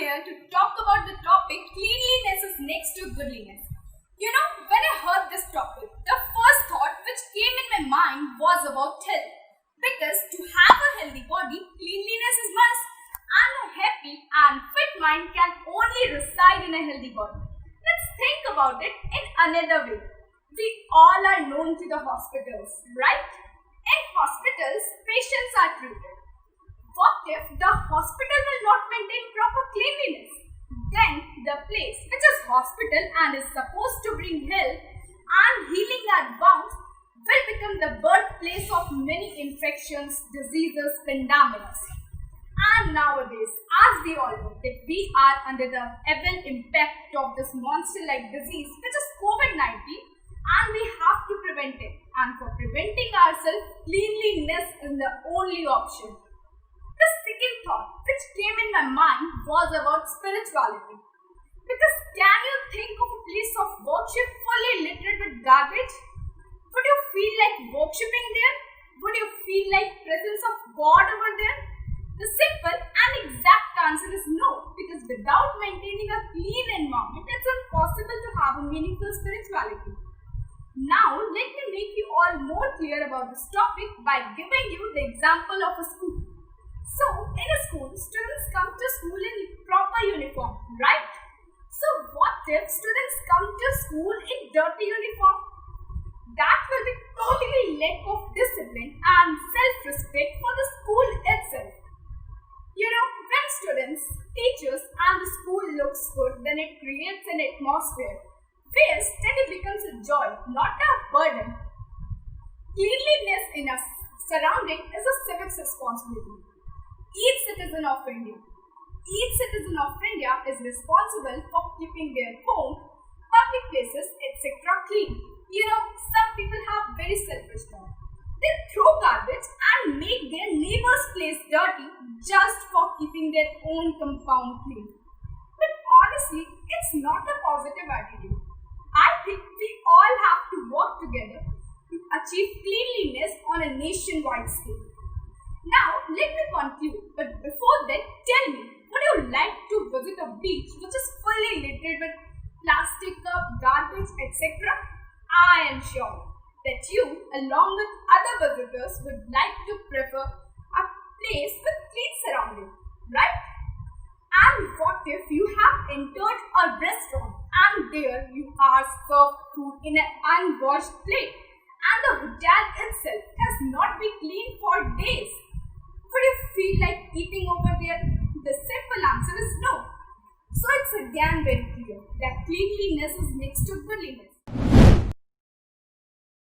here to talk about the topic cleanliness is next to goodliness. When I heard this topic, the first thought which came in my mind was about health. Because to have a healthy body, cleanliness is must, and a happy and fit mind can only reside in a healthy body. Let's think about it in another way. We all are known to the hospitals, right? In hospitals, patients are treated. What if the hospital will not maintain proper cleanliness? Then the place which is hospital and is supposed to bring health and healing at once will become the birthplace of many infections, diseases, pandemics. And nowadays, as we all know, that we are under the evil impact of this monster-like disease which is COVID-19, and we have to prevent it. And for preventing ourselves, cleanliness is the only option. The second thought which came in my mind was about spirituality. Because can you think of a place of worship fully littered with garbage? Would you feel like worshipping there? Would you feel like presence of God over there? The simple and exact answer is no, because without maintaining a clean environment, it's impossible to have a meaningful spirituality. Now, let me make you all more clear about this topic by giving you the example of a school. So, in a school, students come to school in proper uniform, right? So, what if students come to school in dirty uniform? That will be totally lack of discipline and self-respect for the school itself. When students, teachers and the school looks good, then it creates an atmosphere where study becomes a joy, not a burden. Cleanliness in a surrounding is a civic responsibility. Each citizen of India is responsible for keeping their home, public places, etc. clean. Some people have very selfish thought. They throw garbage and make their neighbor's place dirty just for keeping their own compound clean. But honestly, it's not a positive attitude. I think we all have to work together to achieve cleanliness on a nationwide scale. Now, let me conclude, but before that, tell me, would you like to visit a beach which is fully littered with plastic cup, garbage, etc.? I am sure that you, along with other visitors, would like to prefer a place with clean surroundings, right? And what if you have entered a restaurant and there you are served food in an unwashed plate and the hotel itself has not been cleaned for days? Would you feel like eating over there? The simple answer is no. So it's again very clear that cleanliness is next to goodliness.